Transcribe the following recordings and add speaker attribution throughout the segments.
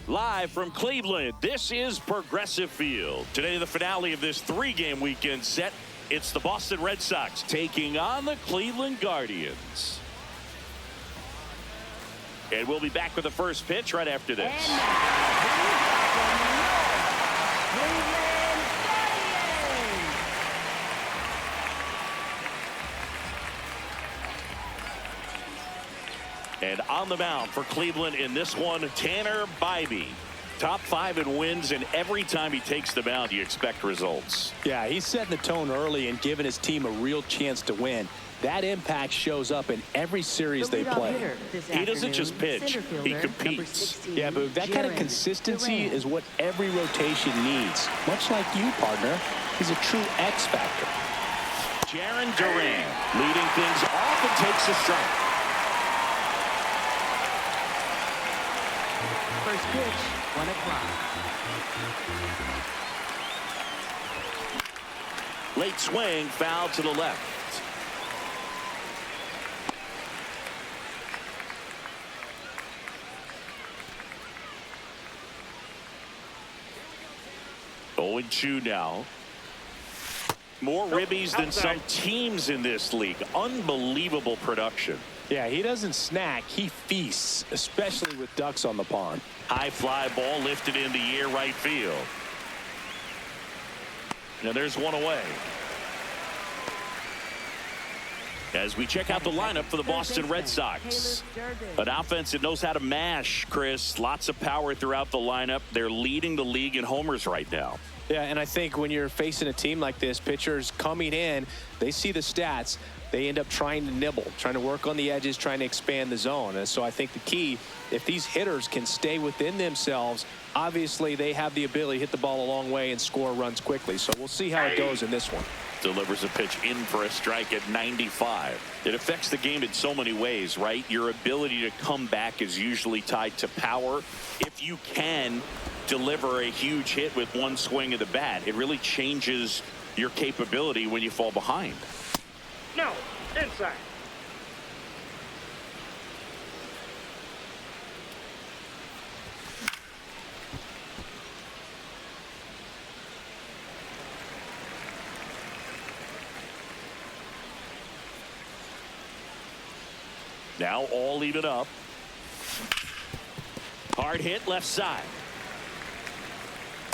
Speaker 1: Live from Cleveland, this is Progressive Field. Today, the finale of this three-game weekend set. It's the Boston Red Sox taking on the Cleveland Guardians. And we'll be back with the first pitch right after this.
Speaker 2: And
Speaker 1: And on the mound for Cleveland in this one, Tanner Bybee. Top 5 in wins, and every time he takes the mound, you expect results.
Speaker 3: Yeah, he's setting the tone early and giving his team a real chance to win. That impact shows up in every series they play.
Speaker 1: He doesn't just pitch, he competes.
Speaker 3: Yeah, but that kind of consistency is what every rotation needs. Much like you, partner. He's a true X factor.
Speaker 1: Jarren Duran leading things off and takes a strike.
Speaker 2: first pitch, 1 o'clock.
Speaker 1: Late swing, foul to the left. Oh, and 2 now. More ribbies than some teams in this league. Unbelievable production.
Speaker 3: Yeah, he doesn't snack, he feasts, especially with ducks on the pond.
Speaker 1: High fly ball lifted in the air, right field. Now there's one away. As we check out the lineup for the Boston Red Sox. An offense that knows how to mash, Chris. Lots of power throughout the lineup. They're leading the league in homers right now.
Speaker 3: Yeah, and I think when you're facing a team like this, pitchers coming in, they see the stats. They end up trying to nibble, trying to work on the edges, trying to expand the zone. And so I think the key, if these hitters can stay within themselves, obviously they have the ability to hit the ball a long way and score runs quickly. So we'll see how it goes in this one.
Speaker 1: Delivers a pitch in for a strike at 95. It affects the game in so many ways, right? Your ability to come back is usually tied to power. If you can deliver a huge hit with one swing of the bat, it really changes your capability when you fall behind.
Speaker 4: No, inside.
Speaker 1: Now all even up. Hard hit left side.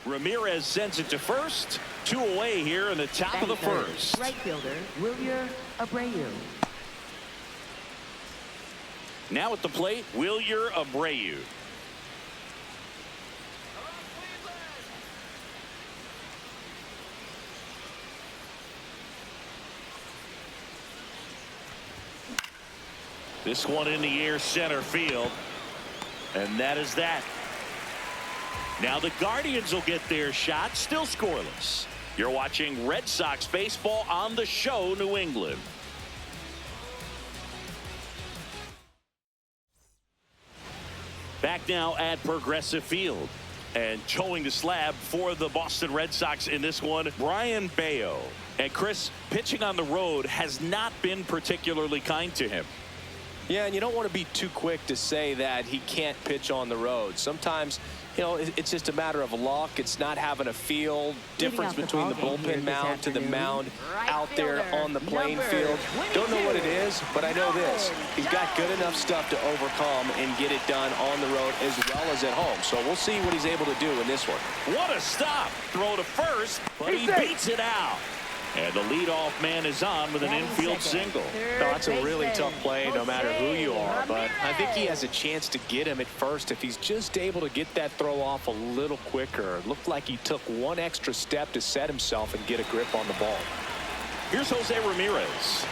Speaker 1: Ramirez sends it to first. 2 away here in the top of the first.
Speaker 2: Right fielder, Wilyer Abreu.
Speaker 1: Now at the plate, Wilyer Abreu. This one in the air, center field. And that is that. Now the Guardians will get their shot, still scoreless. You're watching Red Sox baseball on the show, New England. Back now at Progressive Field. And towing the slab for the Boston Red Sox in this one, Brayan Bello. And Chris, pitching on the road has not been particularly kind to him.
Speaker 3: Yeah, and you don't want to be too quick to say that he can't pitch on the road. Sometimes, you know, it's just a matter of luck. It's not having a feel. Difference between the bullpen mound to the mound out there on the playing field. Don't know what it is, but I know this. He's got good enough stuff to overcome and get it done on the road as well as at home. So we'll see what he's able to do in this one.
Speaker 1: What a stop. Throw to first, but he beats it out. And the leadoff man is on with an infield single.
Speaker 3: No, that's a really tough play no matter who you are, but I think he has a chance to get him at first if he's just able to get that throw off a little quicker. It looked like he took one extra step to set himself and get a grip on the ball.
Speaker 1: Here's Jose Ramirez.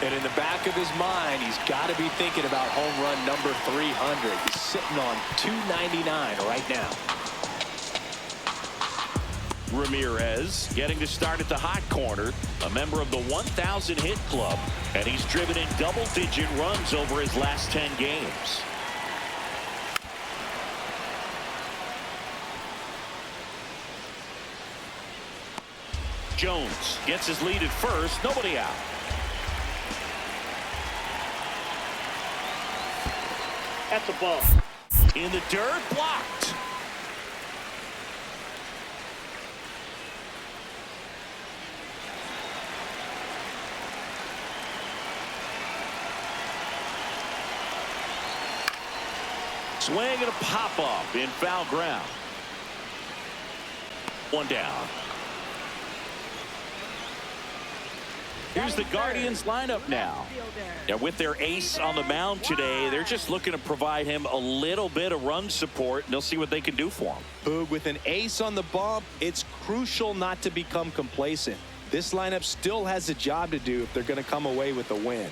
Speaker 3: And in the back of his mind, he's got to be thinking about home run number 300. He's sitting on 299 right now.
Speaker 1: Ramirez getting to start at the hot corner, a member of the 1,000 hit club, and he's driven in double-digit runs over his last 10 games. Jones gets his lead at first, nobody out.
Speaker 4: That's a ball.
Speaker 1: In the dirt, blocked. Swing and a pop-up in foul ground. One down. Here's the Guardians lineup now. And with their ace on the mound today, they're just looking to provide him a little bit of run support, and they'll see what they can do for him.
Speaker 3: Boog, with an ace on the bump, it's crucial not to become complacent. This lineup still has a job to do if they're going to come away with a win.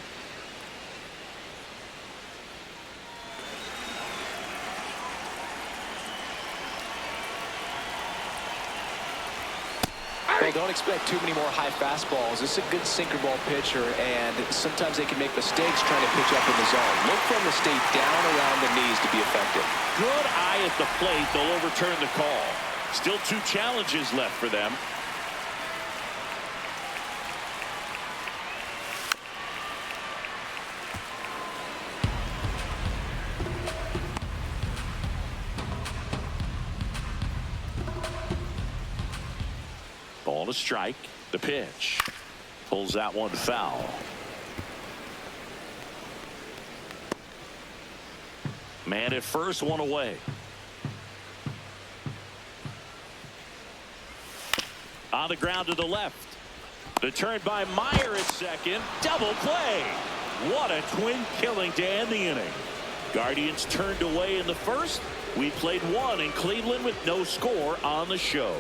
Speaker 3: Well, don't expect too many more high fastballs. This is a good sinker ball pitcher, and sometimes they can make mistakes trying to pitch up in the zone. Look for them to stay down around the knees to be effective.
Speaker 1: Good eye at the plate. They'll overturn the call. Still 2 challenges left for them. Ball to strike. The pitch. Pulls that one foul. Man at first, one away. On the ground to the left. The turn by Meyer at second. Double play. What a twin killing to end the inning. Guardians turned away in the first. We played 1 in Cleveland with no score on the show.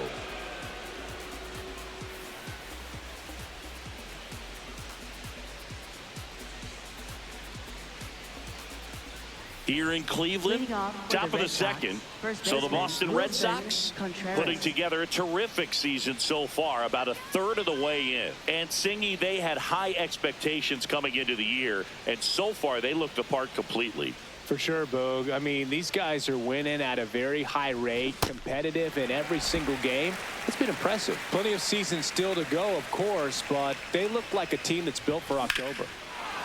Speaker 1: Here in Cleveland, top of the second. So the Boston Red Sox putting together a terrific season so far, about a third of the way in. And Singy, they had high expectations coming into the year, and so far they looked the part completely.
Speaker 3: For sure, Boog. I mean, these guys are winning at a very high rate, competitive in every single game. It's been impressive. Plenty of season still to go, of course, but they look like a team that's built for October.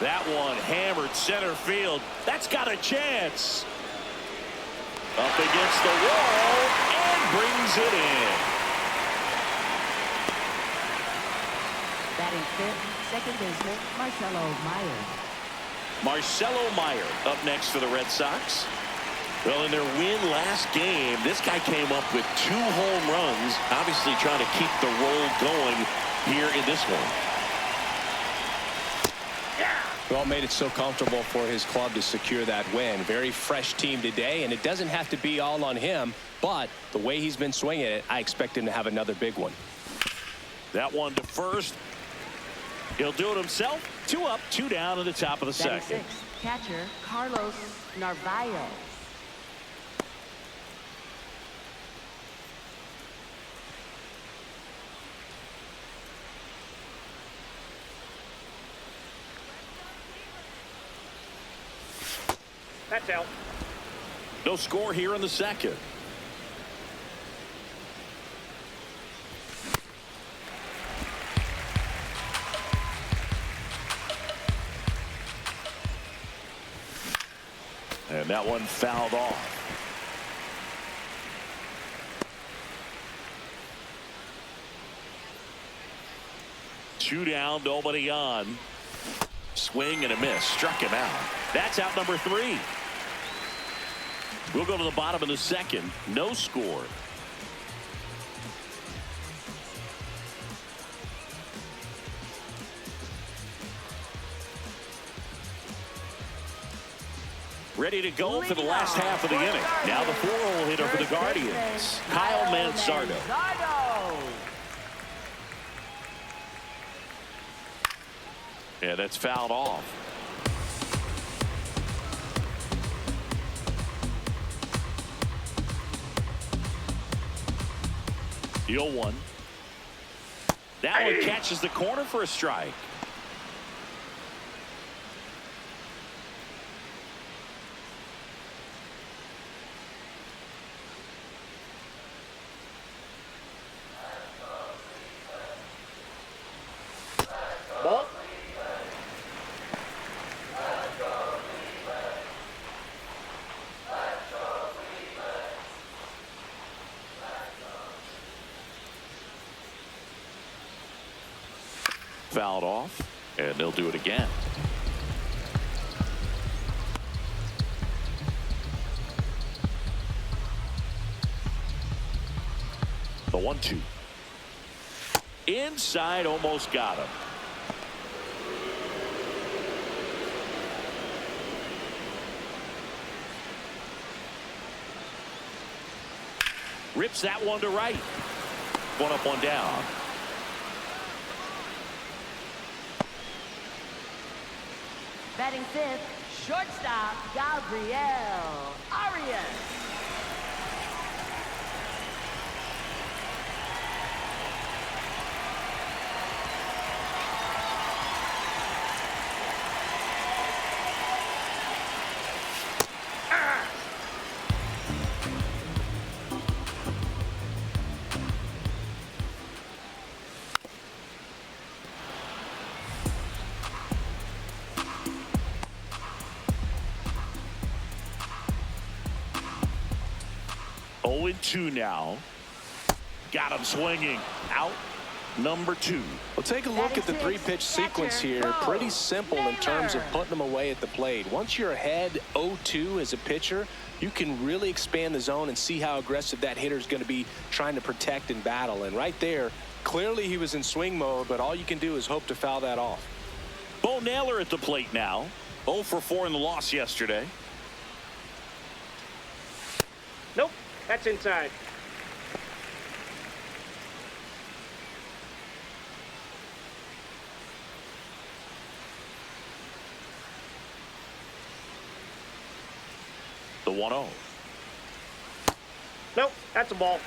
Speaker 1: That one hammered center field. That's got a chance. Up against the wall and brings it in.
Speaker 2: Batting fifth, second baseman, Marcelo Meyer.
Speaker 1: Marcelo Meyer up next for the Red Sox. Well, in their win last game, this guy came up with 2 home runs, obviously trying to keep the roll going here in this one.
Speaker 3: Well, made it so comfortable for his club to secure that win. Very fresh team today, and it doesn't have to be all on him, but the way he's been swinging it, I expect him to have another big one.
Speaker 1: That one to first. He'll do it himself. 2 up, 2 down in the top of the second.
Speaker 2: Sixth, catcher Carlos Narvaez.
Speaker 4: That's out.
Speaker 1: No score here in the second. And that one fouled off. Two down, nobody on. Swing and a miss. Struck him out. That's out number 3. We'll go to the bottom of the second. No score. Ready to go for the last half of the inning. Now the 4-hole hitter for the Guardians, Kyle Manzardo. Yeah, that's fouled off. The 0-1. That one catches the corner for a strike.
Speaker 4: Ball.
Speaker 1: Fouled off, and they'll do it again. The 1-2. Inside, almost got him. Rips that one to right. One up, one down.
Speaker 2: Batting fifth, shortstop, Gabriel Arias.
Speaker 1: Oh, 2 now. Got him swinging. Out. Number 2.
Speaker 3: Well, take a look at the 3-pitch sequence here. Pretty simple in terms of putting them away at the plate. Once you're ahead 0-2 as a pitcher, you can really expand the zone and see how aggressive that hitter is going to be trying to protect and battle. And right there, clearly he was in swing mode, but all you can do is hope to foul that off.
Speaker 1: Bo Naylor at the plate now. 0 for 4 in the loss yesterday.
Speaker 4: Nope, that's inside.
Speaker 1: The 1-0.
Speaker 4: Nope, that's a ball.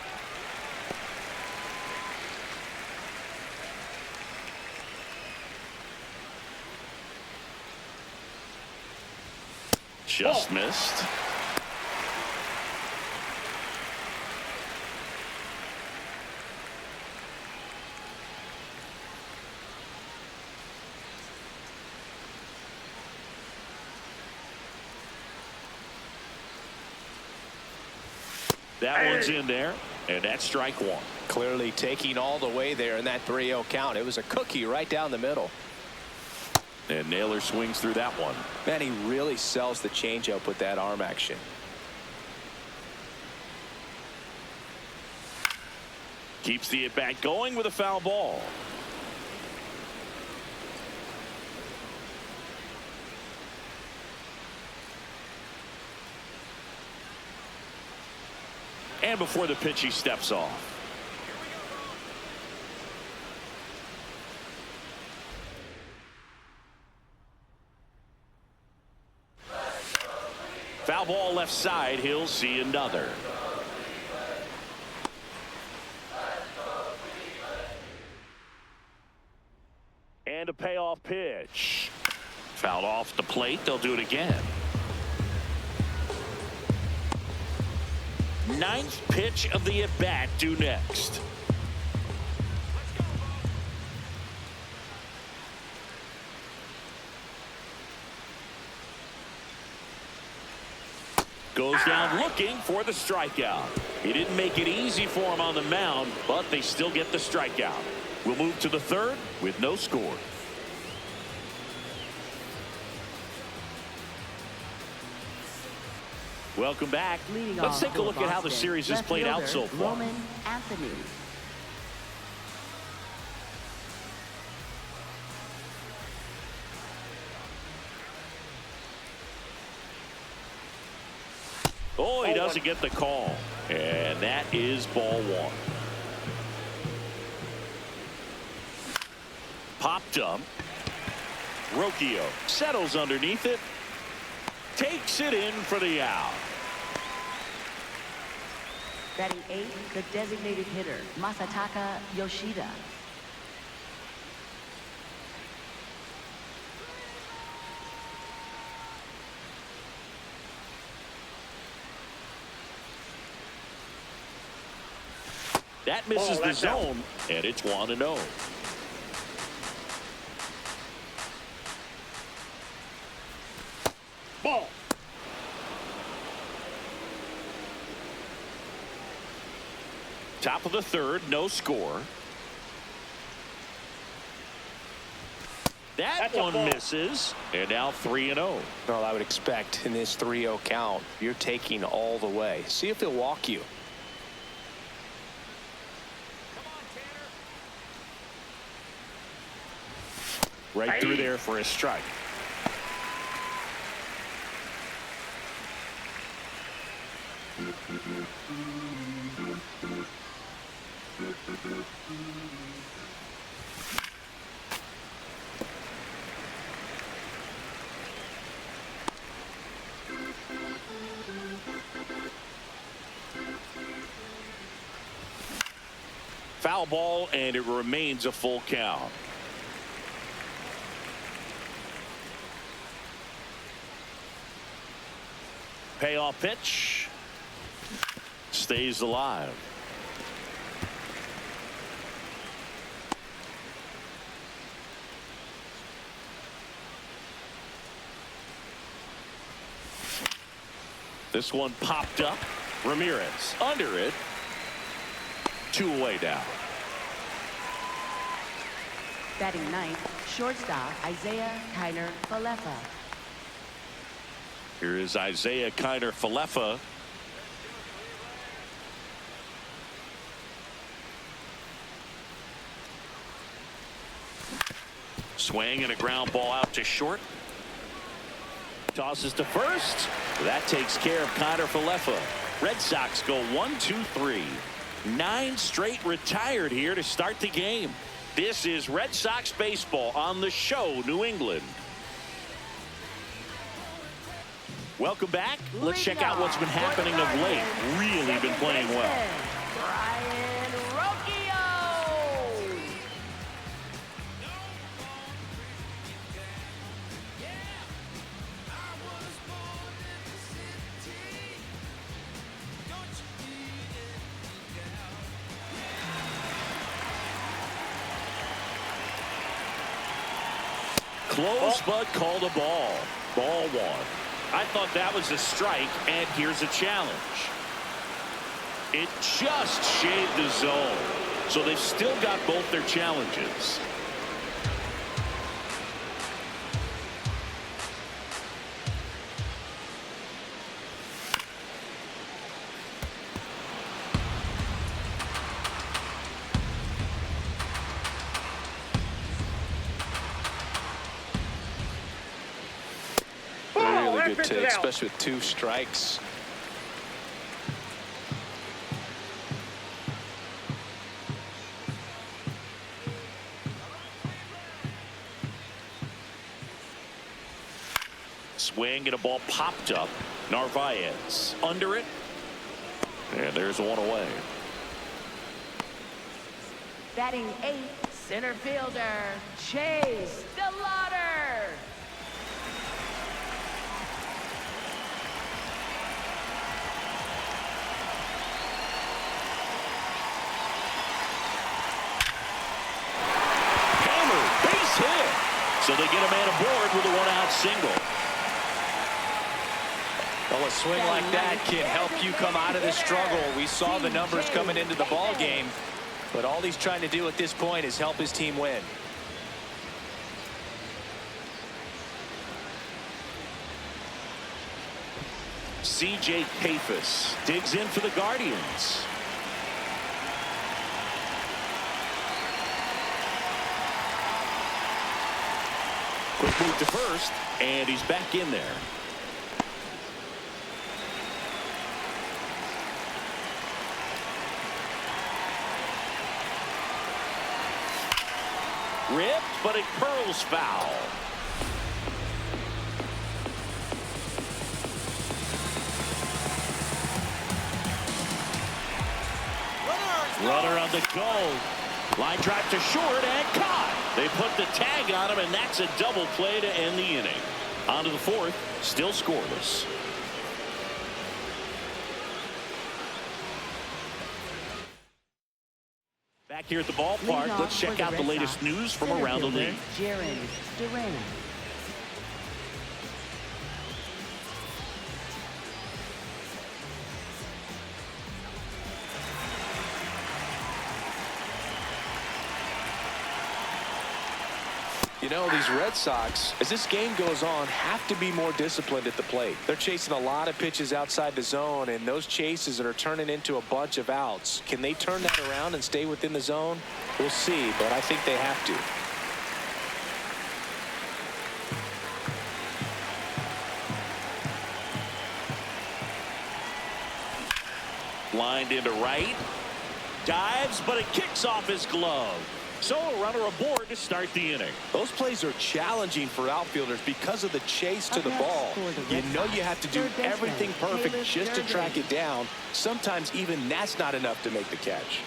Speaker 1: Just missed. That one's in there, and that's strike 1.
Speaker 3: Clearly taking all the way there in that 3-0 count. It was a cookie right down the middle.
Speaker 1: And Naylor swings through that one.
Speaker 3: Man, he really sells the changeup with that arm action.
Speaker 1: Keeps the at-bat going with a foul ball. And before the pitch, he steps off. Foul ball left side. He'll see another. And a payoff pitch. Fouled off the plate. They'll do it again. 9th pitch of the at-bat due next. Goes down looking for the strikeout. He didn't make it easy for him on the mound, but they still get the strikeout. We'll move to the 3rd with no score. Welcome back. Let's take a look at how the series has played out so far.
Speaker 2: Roman Anthony.
Speaker 1: Oh, he doesn't get the call. And that is ball 1. Popped up. Rocchio settles underneath it. Takes it in for the out.
Speaker 2: Batting 8th, the designated hitter, Masataka Yoshida.
Speaker 1: That misses the zone, and it's 1-0.
Speaker 4: Ball.
Speaker 1: Top of the 3rd, no score. That one misses, and now 3-0.
Speaker 3: Well, I would expect in this 3-0 count, you're taking all the way. See if he'll walk you.
Speaker 1: Right through there for a strike. Foul ball, and it remains a full count. Payoff pitch. Stays alive. This one popped up. Ramirez under it. 2 away now.
Speaker 2: Batting ninth, shortstop Isaiah Kiner Falefa.
Speaker 1: Here is Isaiah Kiner Falefa. Swing and a ground ball out to short. Tosses to first. That takes care of Kiner Falefa. Red Sox go 1-2-3. 9 straight retired here to start the game. This is Red Sox baseball on the show, New England. Welcome back. Let's check out what's been happening of late. Really been playing well.
Speaker 2: Brian Rocchio.
Speaker 1: Close, but called a ball. Ball 1. I thought that was a strike, and here's a challenge. It just shaved the zone, so they've still got both their challenges.
Speaker 3: Really good take, especially with 2 strikes.
Speaker 1: Swing and a ball popped up. Narvaez under it. And there's 1 away.
Speaker 2: Batting 8th, center fielder Chase DeLauder.
Speaker 1: So they get a man aboard with a 1-out single.
Speaker 3: Well, a swing like that can help you come out of the struggle. We saw the numbers coming into the ball game, but all he's trying to do at this point is help his team win.
Speaker 1: C.J. Papis digs in for the Guardians. Quick move to first, and he's back in there. Ripped, but it curls foul. Runner on the go. Line drive to short and caught. They put the tag on him, and that's a double play to end the inning. On to the 4th, still scoreless. Back here at the ballpark, let's check out the latest news from around the league.
Speaker 2: Jaron Duran.
Speaker 3: You know, these Red Sox, as this game goes on, have to be more disciplined at the plate. They're chasing a lot of pitches outside the zone, and those chases are turning into a bunch of outs. Can they turn that around and stay within the zone? We'll see, but I think they have to.
Speaker 1: Lined into right. Dives, but it kicks off his glove. So a runner aboard to start the inning.
Speaker 3: Those plays are challenging for outfielders because of the chase to the ball. You know you have to do everything perfect just to track it down. Sometimes even that's not enough to make the catch.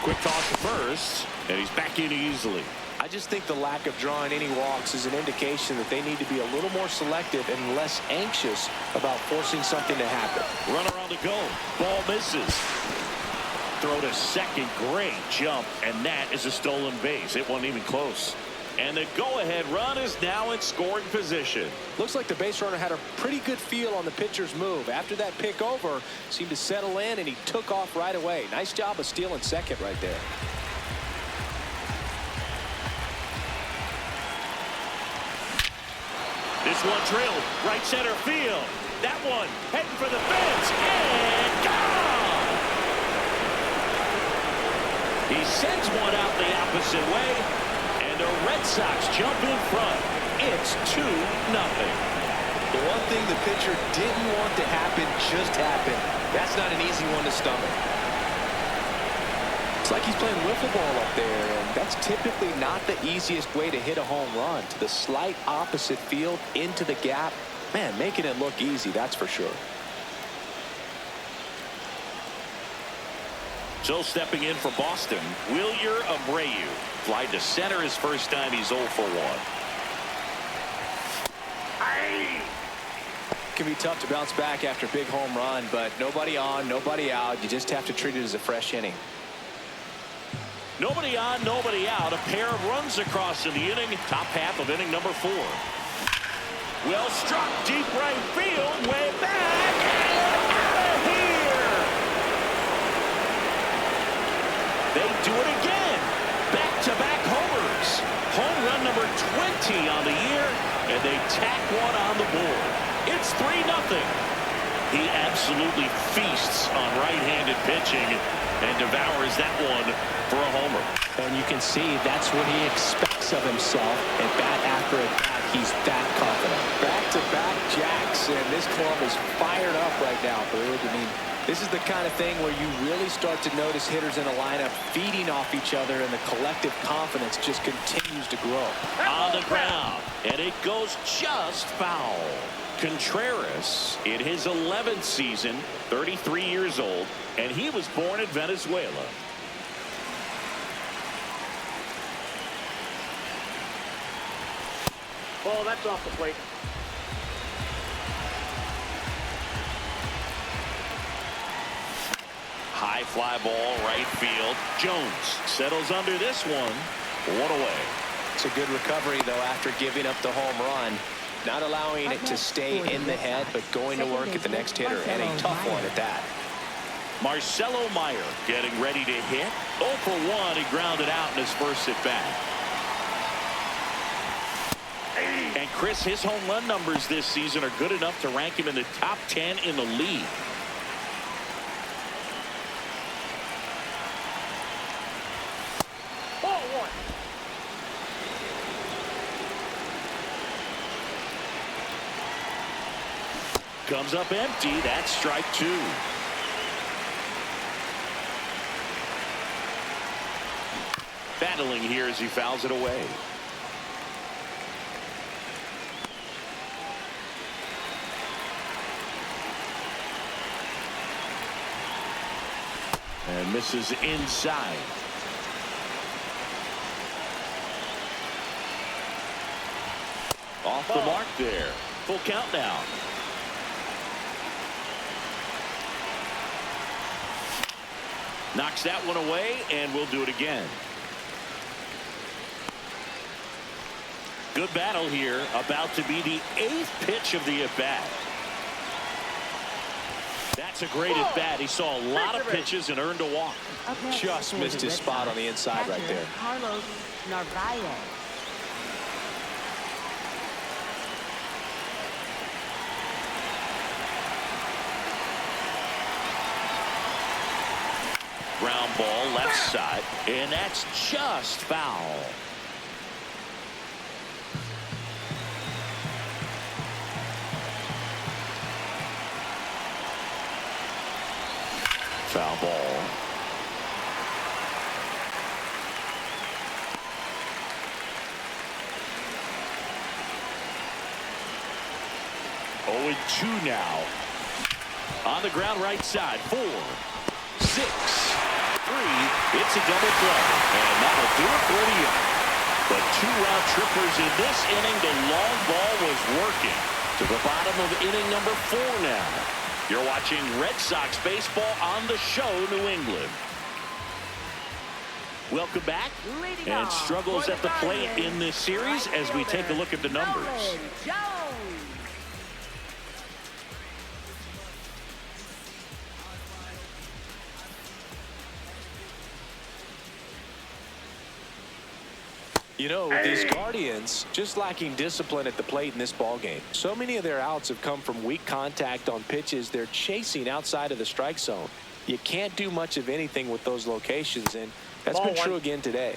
Speaker 1: Quick toss to first, and he's back in easily.
Speaker 3: I just think the lack of drawing any walks is an indication that they need to be a little more selective and less anxious about forcing something to happen.
Speaker 1: Runner on the go. Ball misses. Throw to second. Great jump, and that is a stolen base. It wasn't even close. And the go-ahead run is now in scoring position.
Speaker 3: Looks like the base runner had a pretty good feel on the pitcher's move. After that pick over, seemed to settle in, and he took off right away. Nice job of stealing second right there.
Speaker 1: This one drilled right center field. That one heading for the fence and gone. He sends one out the opposite way, and the Red Sox jump in front. It's 2-0.
Speaker 3: The one thing the pitcher didn't want to happen just happened. That's not an easy one to stomach. It's like he's playing wiffle ball up there, and that's typically not the easiest way to hit a home run. To the slight opposite field, into the gap. Man, making it look easy, that's for sure.
Speaker 1: So stepping in for Boston, Wilyer Abreu. Fly to center his first time. He's 0 for 1.
Speaker 3: It can be tough to bounce back after a big home run, but nobody on, nobody out. You just have to treat it as a fresh inning.
Speaker 1: Nobody on, nobody out. A pair of runs across in the inning. Top half of inning number 4. Well struck, deep right field, way back, and out of here. They do it again. Back-to-back homers. Home run number 20 on the year, and they tack one on the board. It's 3-0. He absolutely feasts on right-handed pitching and devours that one for a homer.
Speaker 3: And you can see that's what he expects of himself. At bat after at bat, he's that confident. Back-to-back jacks, and this club is fired up right now, Bird. I mean, this is the kind of thing where you really start to notice hitters in a lineup feeding off each other, and the collective confidence just continues to grow.
Speaker 1: On the ground, and it goes just foul. Contreras in his 11th season, 33 years old, and he was born in Venezuela.
Speaker 4: Ball, that's off the plate.
Speaker 1: High fly ball, right field. Jones settles under this one. One away.
Speaker 3: It's a good recovery, though, after giving up the home run. Not allowing it to stay in the head, but going to work at the next hitter, and a tough one at that.
Speaker 1: Marcelo Meyer getting ready to hit. 0 for 1. He grounded out in his first at bat. And Chris, his home run numbers this season are good enough to rank him in the top 10 in the league.
Speaker 4: Ball 1.
Speaker 1: Comes up empty. That's strike 2. Battling here as he fouls it away. And misses inside. Off the mark there. Full count now. Knocks that one away, and we'll do it again. Good battle here. About to be the 8th pitch of the at-bat. That's a great at-bat. He saw a lot of pitches and earned a walk.
Speaker 3: Just missed his spot on the inside right there.
Speaker 2: Carlos Narvaez.
Speaker 1: Ground ball left side, and that's just foul. Foul ball. Oh, and 2 now. On the ground right side. 4, 6, 3. It's a double play. And that'll do it for the inning. But 2 round trippers in this inning. The long ball was working. To the bottom of inning number 4 now. You're watching Red Sox baseball on the show, New England. Welcome back. And struggles at the plate in this series as we take a look at the numbers.
Speaker 3: You know, these Guardians just lacking discipline at the plate in this ballgame. So many of their outs have come from weak contact on pitches they're chasing outside of the strike zone. You can't do much of anything with those locations, and that's been true again today.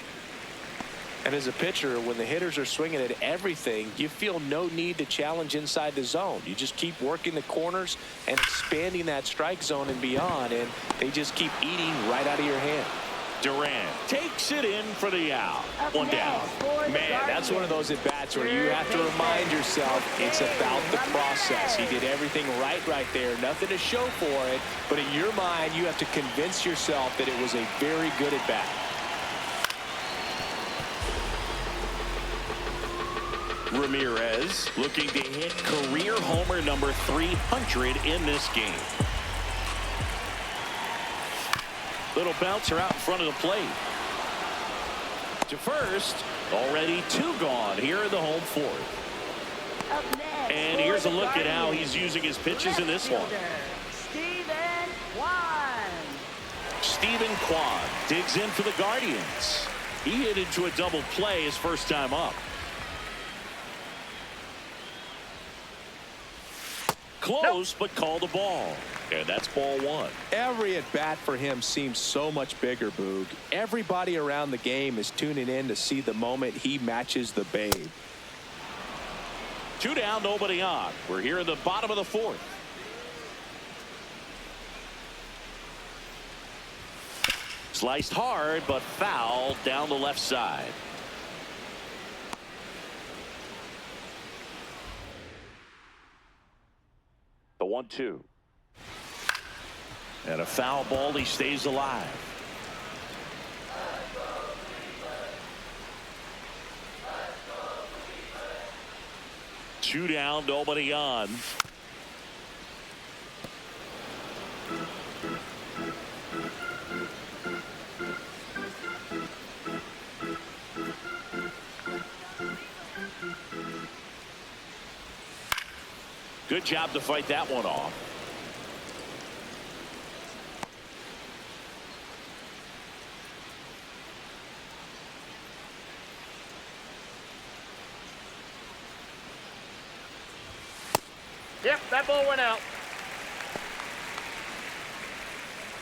Speaker 3: And as a pitcher, when the hitters are swinging at everything, you feel no need to challenge inside the zone. You just keep working the corners and expanding that strike zone and beyond, and they just keep eating right out of your hand.
Speaker 1: Durant takes it in for the out. 1 down.
Speaker 3: Man, that's one of those at-bats where you have to remind yourself it's about the process. He did everything right there. Nothing to show for it. But in your mind, you have to convince yourself that it was a very good at-bat.
Speaker 1: Ramirez looking to hit career homer number 300 in this game. Little bouncer out in front of the plate. To first. Already 2 gone here in the home 4th. And here's a look at how he's using his pitches in this one. Stephen Kwan digs in for the Guardians. He hit into a double play his first time up. Close, but called the ball. And that's ball 1.
Speaker 3: Every at-bat for him seems so much bigger, Boog. Everybody around the game is tuning in to see the moment he matches the babe.
Speaker 1: 2 down, nobody on. We're here in the bottom of the 4th. Sliced hard, but foul down the left side. The 1-2. And a foul ball. He stays alive. Two down, nobody on. Good job to fight that one off.
Speaker 4: Yep, that ball went out.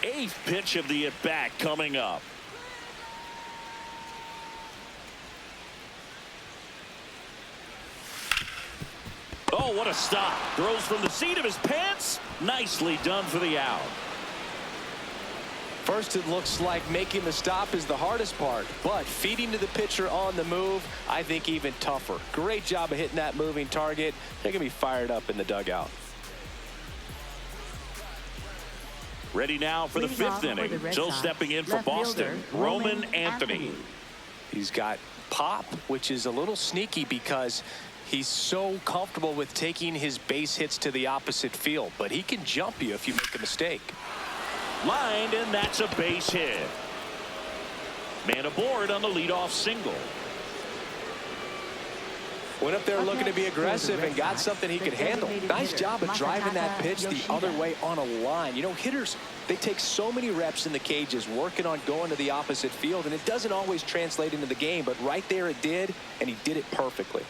Speaker 1: 8th pitch of the at-bat coming up. Oh, what a stop. Throws from the seat of his pants. Nicely done for the out.
Speaker 3: First, it looks like making the stop is the hardest part, but feeding to the pitcher on the move, I think even tougher. Great job of hitting that moving target. They're going to be fired up in the dugout.
Speaker 1: Ready now for the 5th inning. Still stepping in for Boston, Roman Anthony.
Speaker 3: He's got pop, which is a little sneaky because he's so comfortable with taking his base hits to the opposite field, but he can jump you if you make a mistake.
Speaker 1: Lined, and that's a base hit. Man aboard on the leadoff single.
Speaker 3: Went up there looking to be aggressive and got something he could handle. Nice job of driving that pitch the other way on a line. You know, hitters, they take so many reps in the cages working on going to the opposite field, and it doesn't always translate into the game, but right there it did, and he did it perfectly.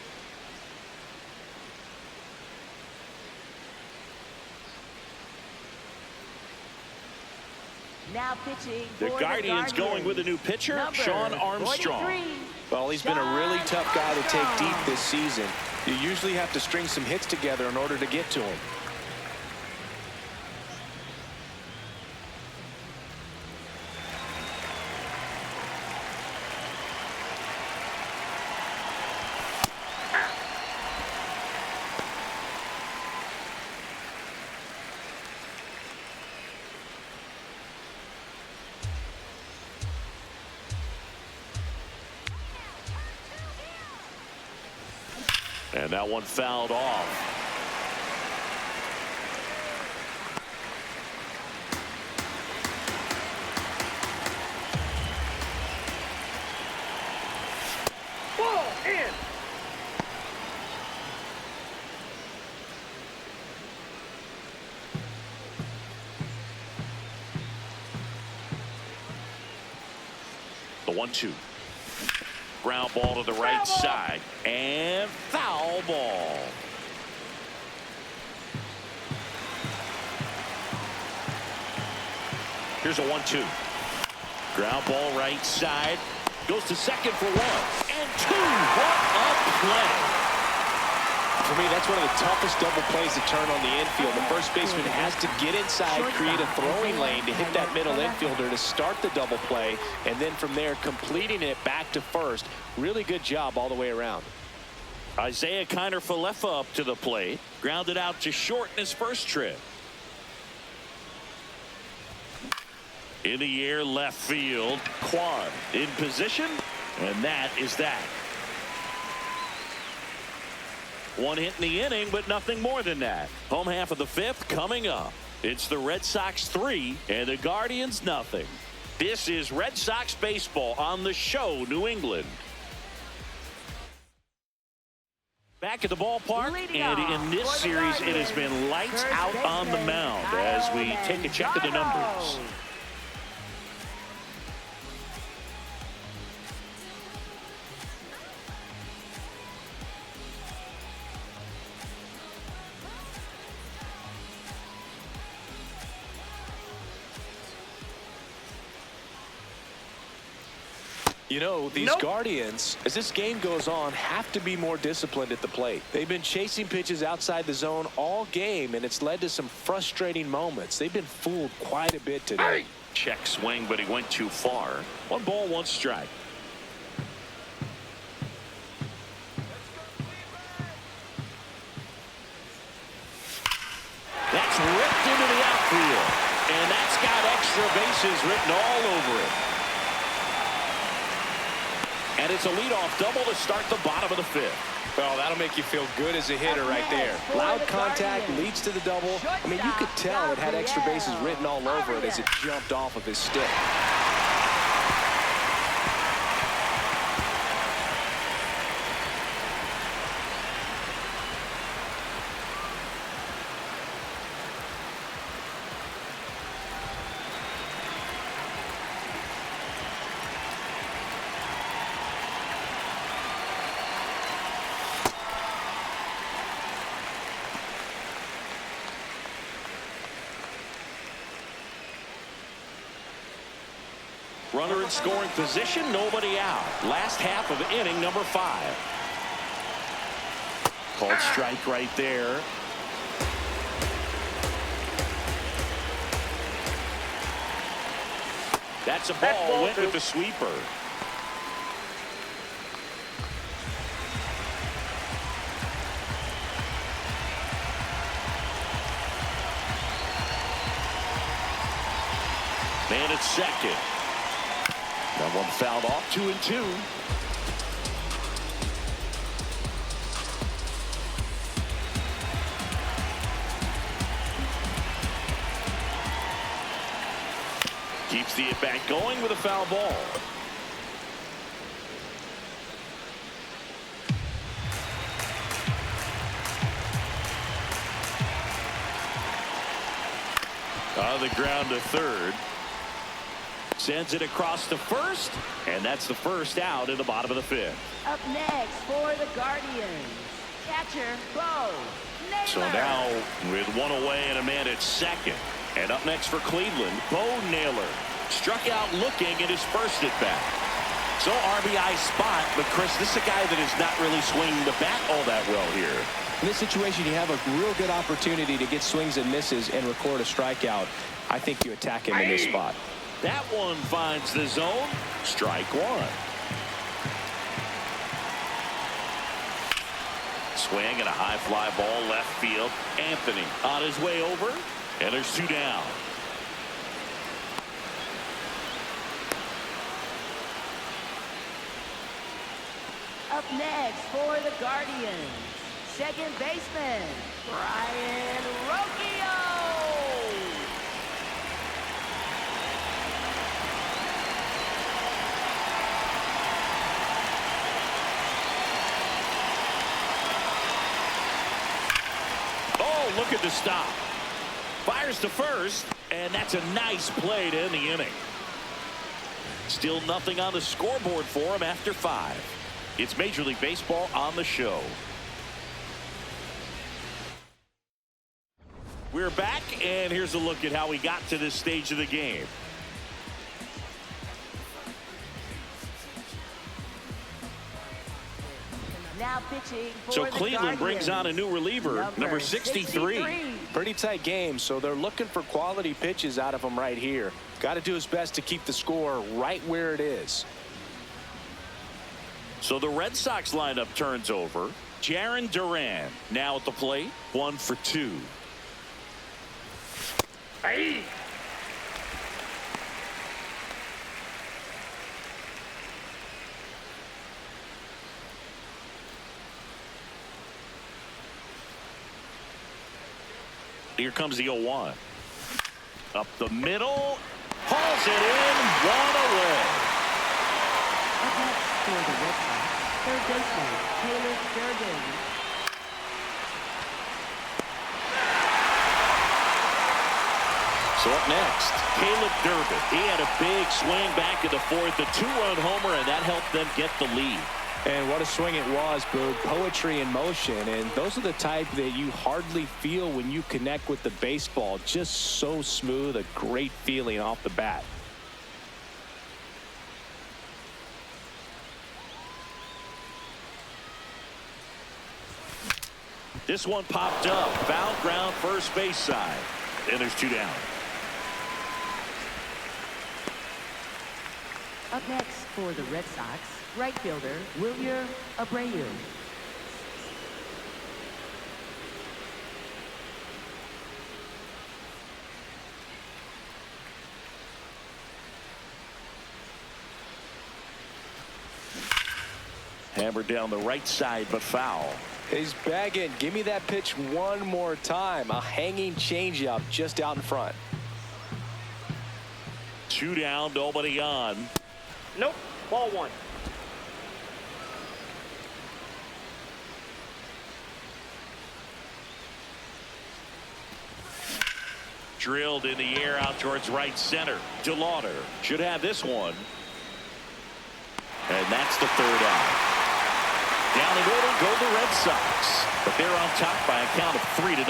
Speaker 2: Now pitching
Speaker 1: The
Speaker 2: for
Speaker 1: Guardians going with a new pitcher,
Speaker 2: number
Speaker 1: Sean Armstrong.
Speaker 2: 43.
Speaker 3: Well, he's been a really tough guy to take deep this season. You usually have to string some hits together in order to get to him.
Speaker 1: And that one fouled off.
Speaker 4: Ball in.
Speaker 1: The 1-2. Ground ball to the right side. And foul ball. Here's a 1-2. Ground ball right side. Goes to second for 1 and 2. What a play.
Speaker 3: For me, that's one of the toughest double plays to turn on the infield. The first baseman has to get inside, create a throwing lane to hit that middle infielder to start the double play, and then from there completing it back to first. Really good job all the way around.
Speaker 1: Isaiah Kiner-Falefa up to the plate. Grounded out to short in his first trip. In the air, left field. Quad in position, and that is that. One hit in the inning, but nothing more than that. Home half of the 5th coming up. It's the Red Sox 3 and the Guardians nothing. This is Red Sox baseball on the show, New England. Back at the ballpark, and in this series, it has been lights out on the mound as we take a check of the numbers.
Speaker 3: You know, these Guardians, as this game goes on, have to be more disciplined at the plate. They've been chasing pitches outside the zone all game, and it's led to some frustrating moments. They've been fooled quite a bit today.
Speaker 1: Check swing, but he went too far. 1 ball, 1 strike. That's ripped into the outfield, and that's got extra bases written all over it. And it's a leadoff double to start the bottom of the 5th.
Speaker 3: Well, that'll make you feel good as a hitter right there. Loud contact leads to the double. I mean, you could tell it had extra bases written all over it as it jumped off of his stick.
Speaker 1: Runner in scoring position, nobody out. Last half of inning number 5. Called strike right there. That's a ball. Went with the sweeper. Man at second. That one fouled off. 2-2. Keeps the at-bat going with a foul ball. On the ground to third. Sends it across to first, and that's the first out in the bottom of the 5th.
Speaker 2: Up next for the Guardians, catcher Bo Naylor.
Speaker 1: So now with 1 away and a man at second. And up next for Cleveland, Bo Naylor. Struck out looking at his first at bat. So RBI spot, but Chris, this is a guy that is not really swinging the bat all that well here.
Speaker 3: In this situation, you have a real good opportunity to get swings and misses and record a strikeout. I think you attack him in this spot.
Speaker 1: That one finds the zone. Strike 1. Swing and a high fly ball left field. Anthony on his way over, and there's 2 down.
Speaker 2: Up next for the Guardians, second baseman, Brian Rocchio.
Speaker 1: Oh, look at the stop. Fires to first, and that's a nice play to end the inning. Still nothing on the scoreboard for him after 5. It's Major League Baseball on the show. We're back, and here's a look at how we got to this stage of the game.
Speaker 2: Now pitching for
Speaker 1: So
Speaker 2: the
Speaker 1: Cleveland brings on a new reliever, number 63.
Speaker 3: Pretty tight game, so they're looking for quality pitches out of him right here. Got to do his best to keep the score right where it is.
Speaker 1: So the Red Sox lineup turns over. Jarren Duran now at the plate, 1 for 2.
Speaker 4: Hey.
Speaker 1: Here comes the 0-1. Up the middle. Hauls it in. 1 away.
Speaker 2: Up next for the Red Sox, third baseman, Caleb Durden.
Speaker 1: So up next, Caleb Durbin. He had a big swing back in the 4th, a 2-run homer, and that helped them get the lead.
Speaker 3: And what a swing it was, Boog. Poetry in motion. And those are the type that you hardly feel when you connect with the baseball. Just so smooth, a great feeling off the bat.
Speaker 1: This one popped up. Foul ground first base side. And there's 2 down.
Speaker 2: Up next for the Red Sox, right fielder, Wilyer Abreu.
Speaker 1: Hammered down the right side, but foul.
Speaker 3: He's bagging. Give me that pitch one more time. A hanging changeup just out in front.
Speaker 1: 2 down, nobody on.
Speaker 4: Nope. Ball 1.
Speaker 1: Drilled in the air out towards right center. DeLauder should have this one. And that's the 3rd out. Down in order go the Red Sox. But they're on top by a count of 3-0.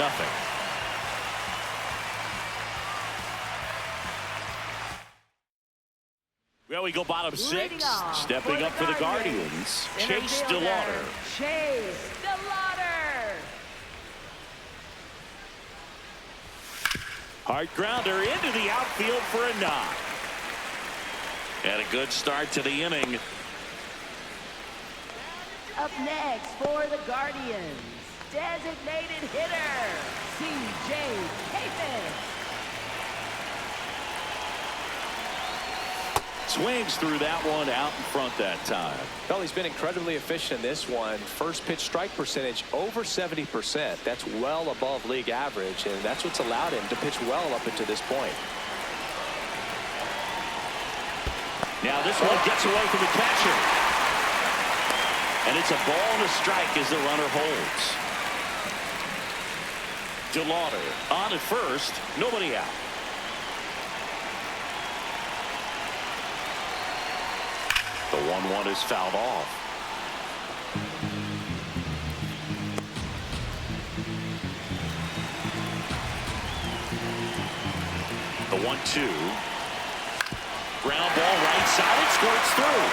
Speaker 1: Well, we go bottom 6. Stepping up for the Guardians, Chase DeLauder.
Speaker 2: Chase DeLauder.
Speaker 1: Hard grounder into the outfield for a knock. And a good start to the inning.
Speaker 2: Up next for the Guardians, designated hitter, G.O.A.T.
Speaker 1: Swings through that one out in front that time.
Speaker 3: Well, he's been incredibly efficient in this one. First pitch strike percentage over 70%. That's well above league average, and that's what's allowed him to pitch well up until this point.
Speaker 1: Now this one gets away from the catcher. And it's a ball and a strike as the runner holds. DeLauder on at first, nobody out. The 1-1 is fouled off. The 1-2. Ground ball right side. It squirts through.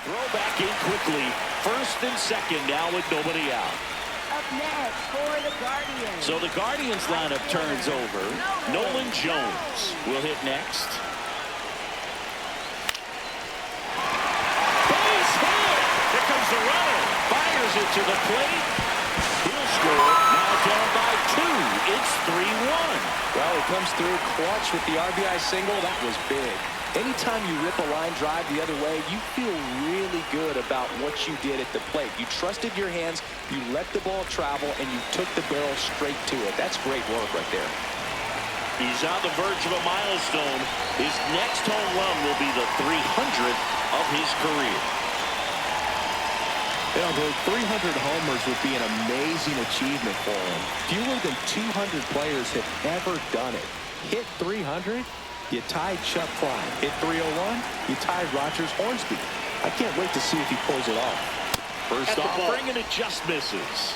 Speaker 1: Throw back in quickly. First and second now with nobody out.
Speaker 2: Up next for the Guardians.
Speaker 1: So the Guardians lineup turns over. Nolan Jones will hit next. Base hit. Here comes the runner. Fires it to the plate. He'll score. Now down by 2. It's 3-1.
Speaker 3: Well, he comes through clutch with the RBI single. That was big. Anytime you rip a line drive the other way, you feel really good about what you did at the plate. You trusted your hands, you let the ball travel, and you took the barrel straight to it. That's great work right there.
Speaker 1: He's on the verge of a milestone. His next home run will be the 300th of his career.
Speaker 3: You know, the 300 homers would be an amazing achievement for him. Fewer than 200 players have ever done it. Hit 300, you tied Chuck Klein. Hit 301, you tied Rogers Hornsby. I can't wait to see if he pulls it off.
Speaker 1: First offering, and it just misses.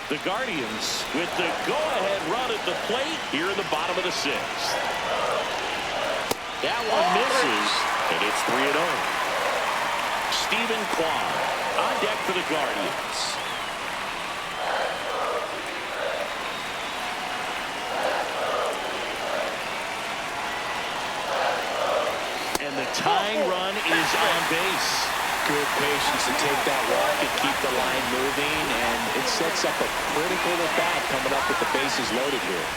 Speaker 1: The Guardians with the go-ahead run at the plate here in the bottom of the sixth. That one misses, and it's 3-0. Stephen Kwan on deck for the Guardians. And the tying run is on base.
Speaker 3: Good patience to take that walk and keep the line moving, and it sets up a critical at bat coming up with the bases loaded here.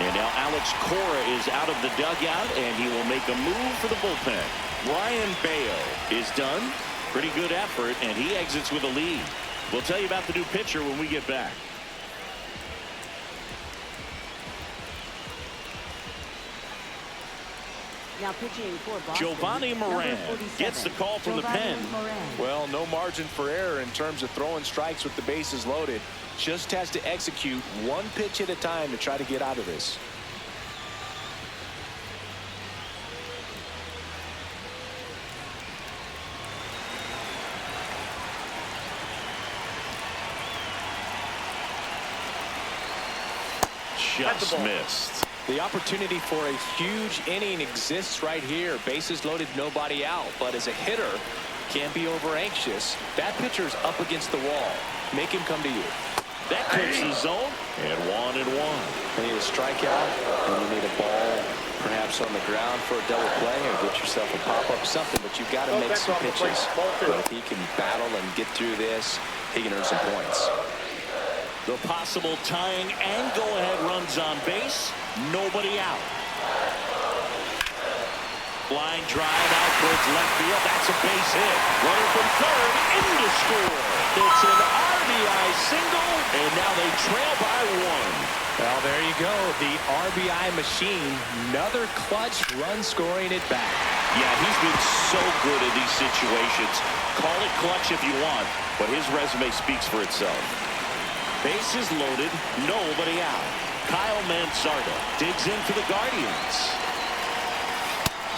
Speaker 1: And now Alex Cora is out of the dugout, and he will make a move for the bullpen. Ryan Baio is done. Pretty good effort, and he exits with a lead. We'll tell you about the new pitcher when we get back.
Speaker 2: Now pitching for Boston,
Speaker 1: Giovanni Moran gets the call from the pen.
Speaker 3: Well, no margin for error in terms of throwing strikes with the bases loaded. Just has to execute one pitch at a time to try to get out of this.
Speaker 1: Just missed.
Speaker 3: The opportunity for a huge inning exists right here. Bases loaded, nobody out. But as a hitter, can't be over anxious. That pitcher's up against the wall. Make him come to you.
Speaker 1: That clicks the zone, and 1-1.
Speaker 3: You need a strikeout, and you need a ball perhaps on the ground for a double play, or get yourself a pop-up, something. But you've got to make some pitches. But if he can battle and get through this, he can earn some points.
Speaker 1: The possible tying and go-ahead runs on base. Nobody out. Line drive out towards left field. That's a base hit. Runner from third in to score. It's an RBI single, and now they trail by 1.
Speaker 3: Well, there you go. The RBI machine. Another clutch run scoring at bat.
Speaker 1: Yeah, he's been so good in these situations. Call it clutch if you want, but his resume speaks for itself. Bases loaded, nobody out. Kyle Mansardo digs in for the Guardians.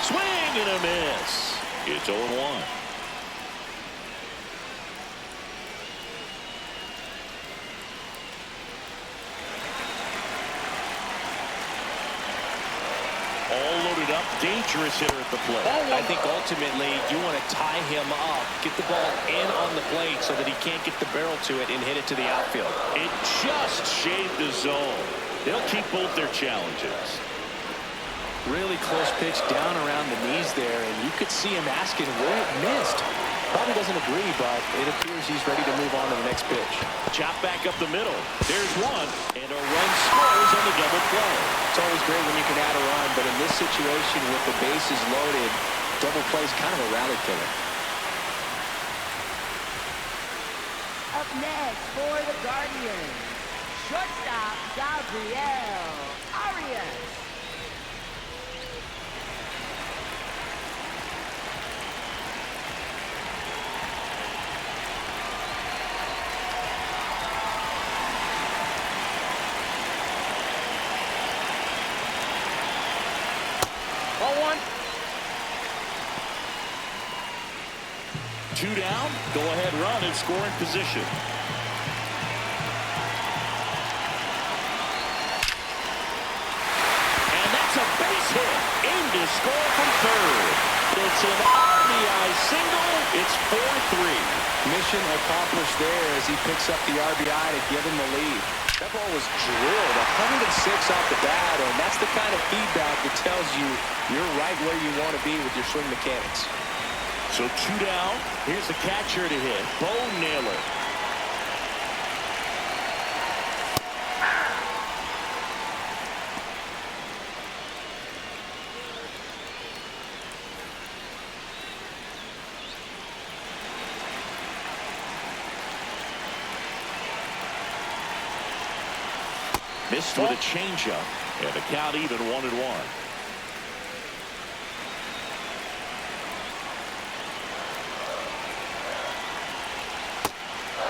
Speaker 1: Swing and a miss. It's 0-1. All loaded up, dangerous hitter at the plate.
Speaker 3: I think ultimately you want to tie him up, get the ball in on the plate so that he can't get the barrel to it and hit it to the outfield.
Speaker 1: It just shaved the zone. They'll keep both their challenges.
Speaker 3: Really close pitch down around the knees there, and you could see him asking where it missed. Probably doesn't agree, but it appears he's ready to move on to the next pitch.
Speaker 1: Chop back up the middle. There's one, and a run scores on the double play.
Speaker 3: It's always great when you can add a run, but in this situation with the bases loaded, double play is kind of a rally killer.
Speaker 2: Up next for the Guardians, shortstop Gabriel Arias.
Speaker 4: Ball 1.
Speaker 1: 2 down, go ahead run in scoring position. And that's a base hit. Aimed to score from third. It's an RBI single. It's 4-3.
Speaker 3: Mission accomplished there as he picks up the RBI to give him the lead. That ball was drilled 106 off the bat, and that's the kind of feedback that tells you you're right where you want to be with your swing mechanics.
Speaker 1: So 2 down. Here's the catcher to hit. Bo Naylor. Missed with a changeup, and the count even 1-1.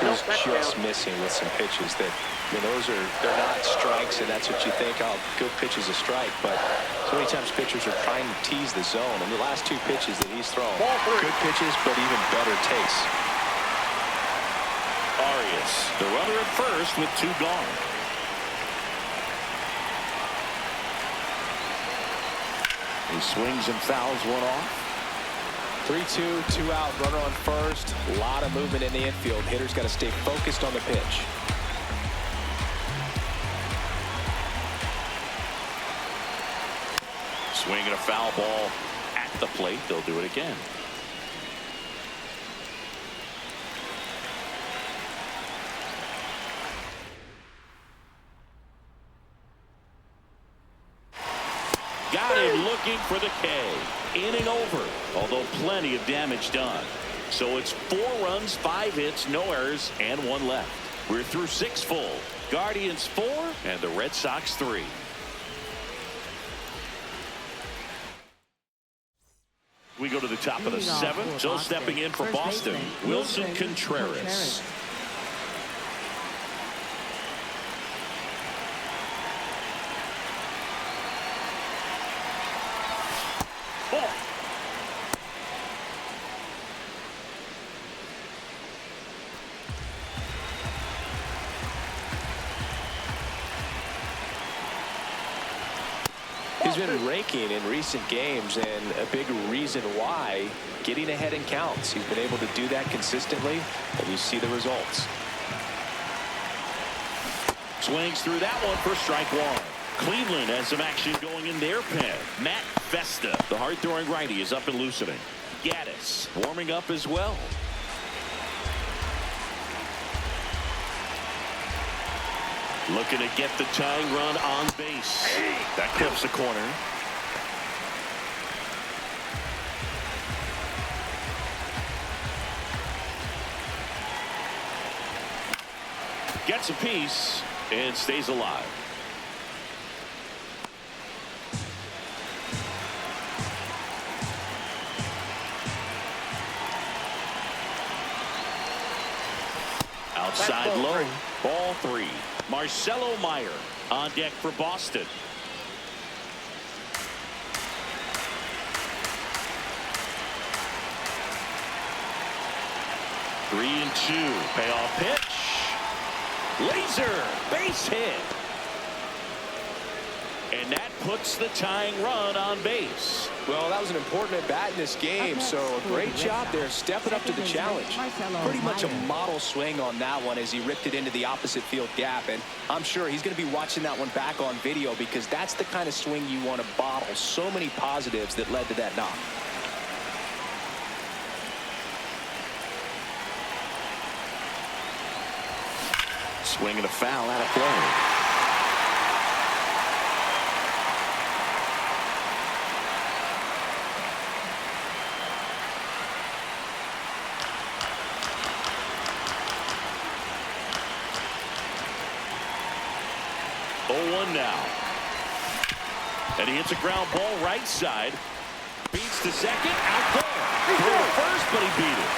Speaker 3: He's just missing with some pitches that, I mean, they're not strikes, and that's what you think, oh, good pitch is a strike. But so many times pitchers are trying to tease the zone. And the last 2 pitches that he's thrown, good pitches, but even better takes.
Speaker 1: Arias, the runner at first with 2 gone. He swings and fouls one off.
Speaker 3: 3-2, 2 out, runner on first. A lot of movement in the infield. Hitter's got to stay focused on the pitch.
Speaker 1: Swinging a foul ball at the plate. They'll do it again. Got him looking for the K. Inning over, although plenty of damage done. So it's 4 runs, 5 hits, no errors, and 1 left. We're through 6 full. Guardians 4 and the Red Sox 3. We go to the top of the 7th. So stepping in for Boston, Wilson Contreras.
Speaker 3: He's been raking in recent games, and a big reason why, getting ahead in counts. He's been able to do that consistently, and you see the results.
Speaker 1: Swings through that one for strike 1. Cleveland has some action going in their pen. Matt Festa, the hard-throwing righty, is up and loosening. Gaddis warming up as well. Looking to get the tying run on base. That clips the corner. Gets a piece and stays alive. Outside low. Ball 3. Marcelo Meyer on deck for Boston. Three and 2. Payoff pitch. Laser. Base hit. And that puts the tying run on base.
Speaker 3: Well, that was an important at-bat in this game, so a great job there stepping up to the challenge. Pretty much a model swing on that one as he ripped it into the opposite field gap, and I'm sure he's going to be watching that one back on video because that's the kind of swing you want to bottle. So many positives that led to that knock.
Speaker 1: Swinging a foul out of play. Now, and he hits a ground ball right side, beats to second, out there, threw to first, but he beat it.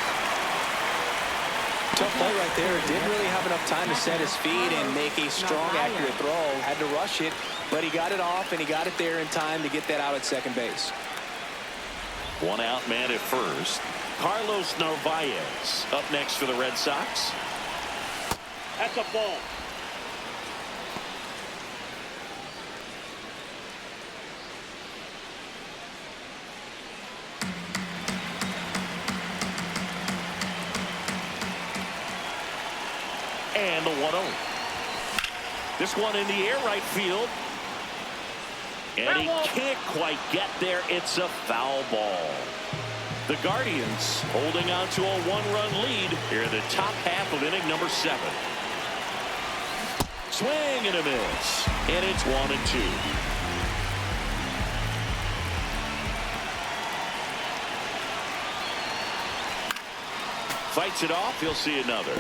Speaker 3: Tough play right there. Didn't really have enough time to set his feet and make a strong, accurate throw. Had to rush it, but he got it off and he got it there in time to get that out at second base.
Speaker 1: 1 out man at first. Carlos Narvaez up next for the Red Sox. That's a ball. And the 1-0. This one in the air right field. And he can't quite get there. It's a foul ball. The Guardians holding on to a 1-run lead here in the top half of inning number 7. Swing and a miss. And it's 1-2. Fights it off. He'll see another.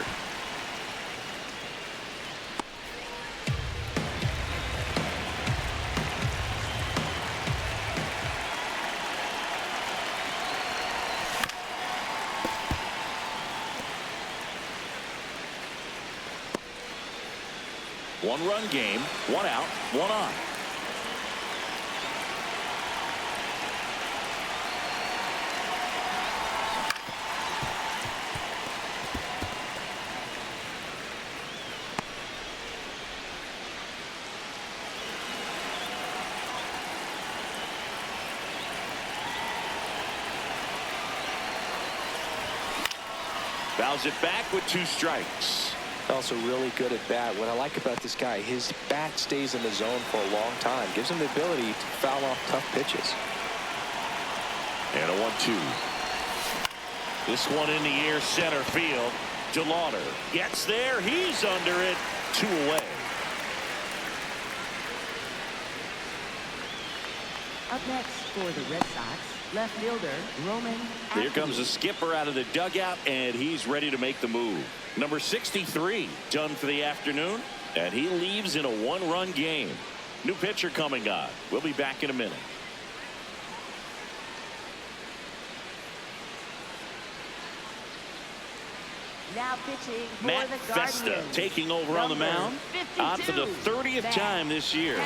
Speaker 1: One-run game, 1 out, 1 on. Fouls it back with 2 strikes.
Speaker 3: Also really good at bat. What I like about this guy, his bat stays in the zone for a long time. Gives him the ability to foul off tough pitches.
Speaker 1: And a 1-2. This one in the air center field. DeLauder gets there. He's under it. 2 away.
Speaker 2: Up next for the Red Sox, left fielder Roman.
Speaker 1: Here comes the skipper out of the dugout, and he's ready to make the move. Number 63 done for the afternoon, and he leaves in a 1-run game. New pitcher coming on. We'll be back in a minute.
Speaker 2: Now pitching for
Speaker 1: Matt
Speaker 2: the
Speaker 1: Festa
Speaker 2: Guardians.
Speaker 1: taking over on the mound. On for the 30th time this year.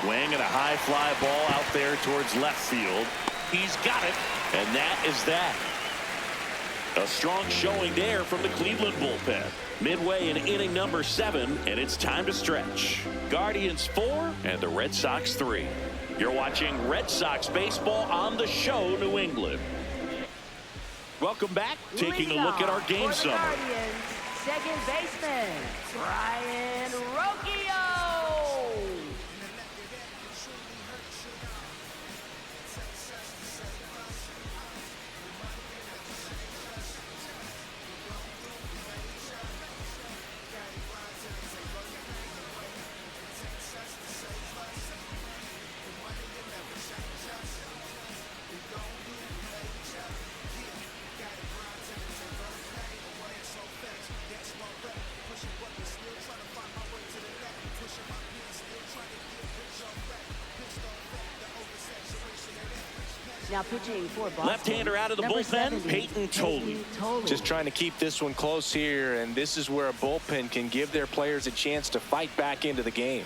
Speaker 1: Swing and a high fly ball out there towards left field. He's got it, and that is that. A strong showing there from the Cleveland bullpen. Midway in inning number 7, and it's time to stretch. Guardians 4 and the Red Sox 3. You're watching Red Sox baseball on the show, New England. Welcome back. Taking a look at our game summary.
Speaker 2: Guardians, second baseman Brian Rocchio. Now pitching for Boston.
Speaker 1: Left-hander out of the bullpen,
Speaker 2: 70,
Speaker 1: Peyton Tolley.
Speaker 3: Just trying to keep this one close here, and this is where a bullpen can give their players a chance to fight back into the game.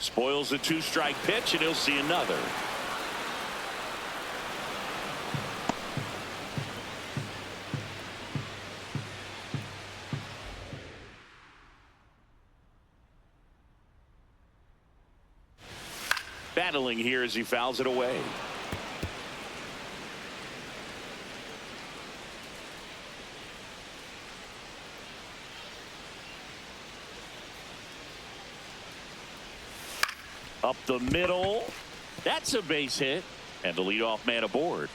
Speaker 1: Spoils a 2-strike pitch, and he'll see another. Battling here as he fouls it away. Up the middle. That's a base hit. And the leadoff man aboard.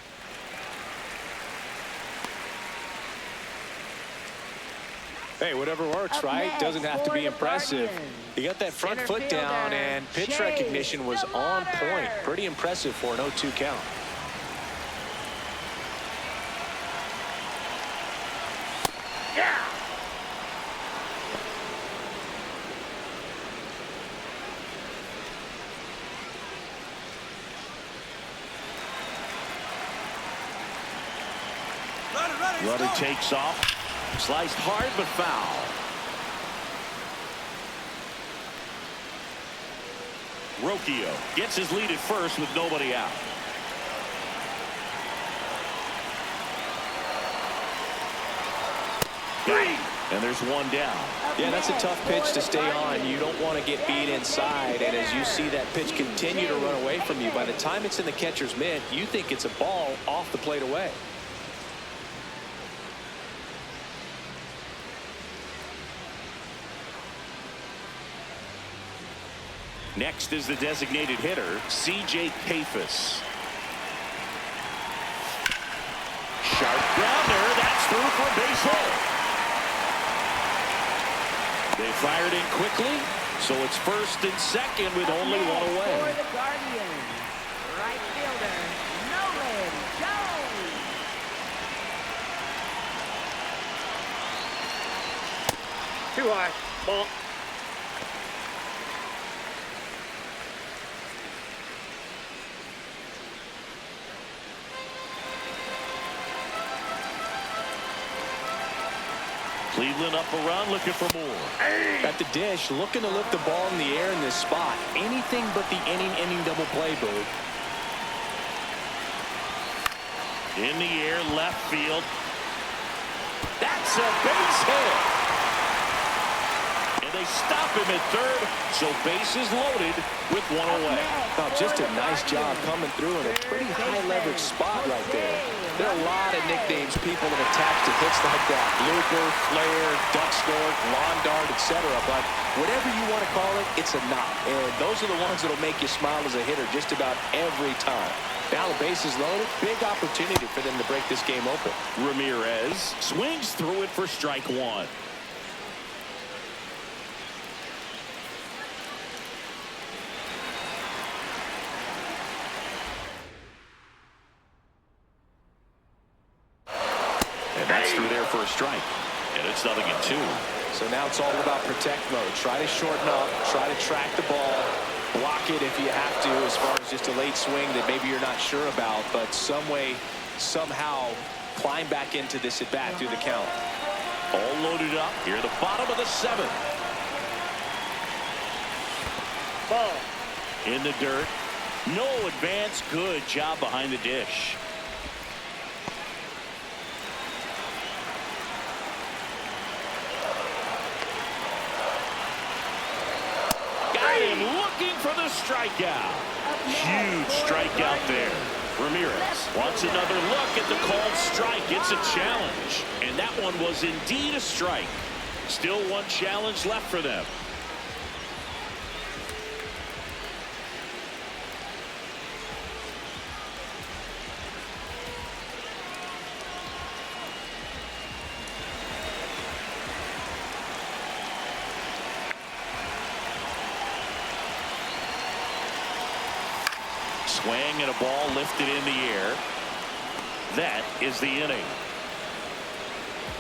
Speaker 3: Hey, whatever works, right? Doesn't have to be impressive. You got that front foot down, and pitch recognition was on point. Pretty impressive for an 0-2 count.
Speaker 4: Yeah.
Speaker 1: Runner takes off. Sliced hard but foul. Rocchio gets his lead at first with nobody out. And there's one down.
Speaker 3: Yeah, that's a tough pitch to stay on. You don't want to get beat inside, and as you see that pitch continue to run away from you, by the time it's in the catcher's mitt, you think it's a ball off the plate away.
Speaker 1: Next is the designated hitter, G.O.A.T. Sharp grounder. That's through for a base hit. They fired in quickly, so it's first and second with only one away.
Speaker 2: For the Guardians, right fielder, Nolan Jones.
Speaker 4: Too high. Ball.
Speaker 1: Cleveland up a run, looking for more.
Speaker 3: At the dish, looking to lift the ball in the air in this spot. Anything but the inning double play, Boog.
Speaker 1: In the air, left field. That's a base hit. And they stop him at third, so bases loaded with one away.
Speaker 3: Oh, just a nice job coming through in a pretty high leverage spot right there. There are a lot of nicknames people have attached to hits like that. Blooper, flare, duck snort, lawn dart, etc. But whatever you want to call it, it's a knock. And those are the ones that will make you smile as a hitter just about every time. Now the base is loaded. Big opportunity for them to break this game open.
Speaker 1: Ramirez swings through it for strike one. And that's through there for a strike. And it's 0-2.
Speaker 3: So now it's all about protect mode. Try to shorten up. Try to track the ball. Block it if you have to, as far as just a late swing that maybe you're not sure about. But some way, somehow, climb back into this at bat through the count.
Speaker 1: All loaded up here at the bottom of the seventh.
Speaker 4: Ball.
Speaker 1: In the dirt. No advance. Good job behind the dish. Got him looking for the strikeout. Huge strikeout there. Ramirez wants another look at the called strike. It's a challenge. And that one was indeed a strike. Still one challenge left for them. Swing and a ball lifted in the air. That is the inning.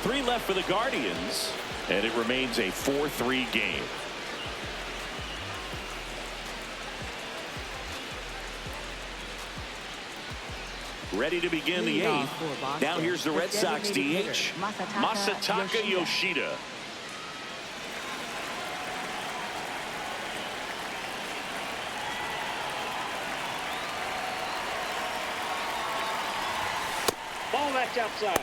Speaker 1: 3 left for the Guardians, and it remains a 4-3 game. Ready to begin the 8th. Now here's the Red Sox DH, Masataka Yoshida.
Speaker 4: Ball that's outside.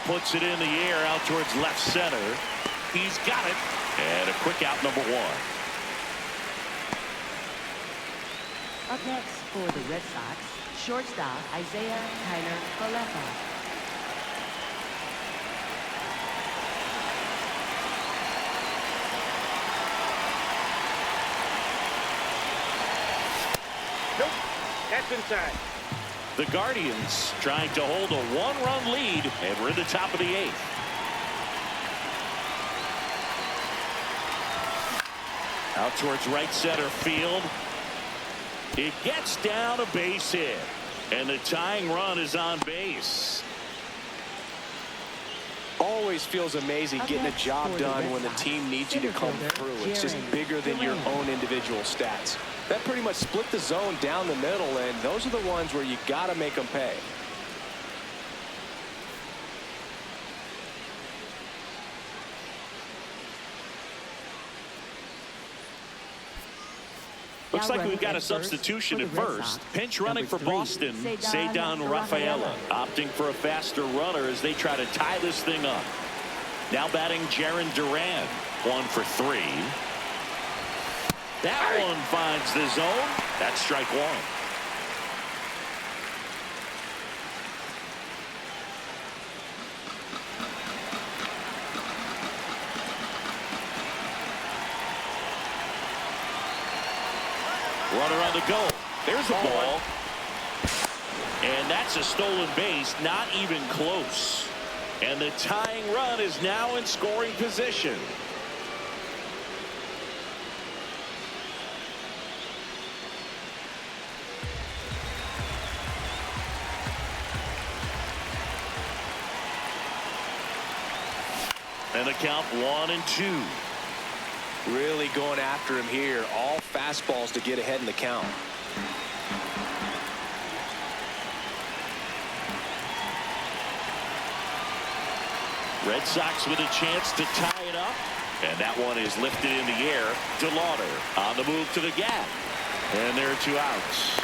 Speaker 1: Puts it in the air out towards left center. He's got it. And a quick out, number 1.
Speaker 2: Up next for the Red Sox, shortstop Isaiah Tyler-Falefa.
Speaker 4: Nope. That's inside.
Speaker 1: The Guardians trying to hold a one-run lead, and we're in the top of the 8th. Out towards right center field. It gets down a base hit, and the tying run is on base.
Speaker 3: Always feels amazing getting a job done when the team needs you to come through. It's just bigger than your own individual stats. That pretty much split the zone down the middle, and those are the ones where you got to make them pay.
Speaker 1: Looks like we've got a substitution at first. Pinch running for Boston, Cedar Rafaela, opting for a faster runner as they try to tie this thing up. Now batting Jarren Duran, 1 for 3. That one finds the zone. That's strike 1. Runner on the go. There's the ball. And that's a stolen base, not even close. And the tying run is now in scoring position. And the count 1-2.
Speaker 3: Really going after him here. All fastballs to get ahead in the count.
Speaker 1: Red Sox with a chance to tie it up. And that one is lifted in the air. DeLauder on the move to the gap. And there are 2 outs.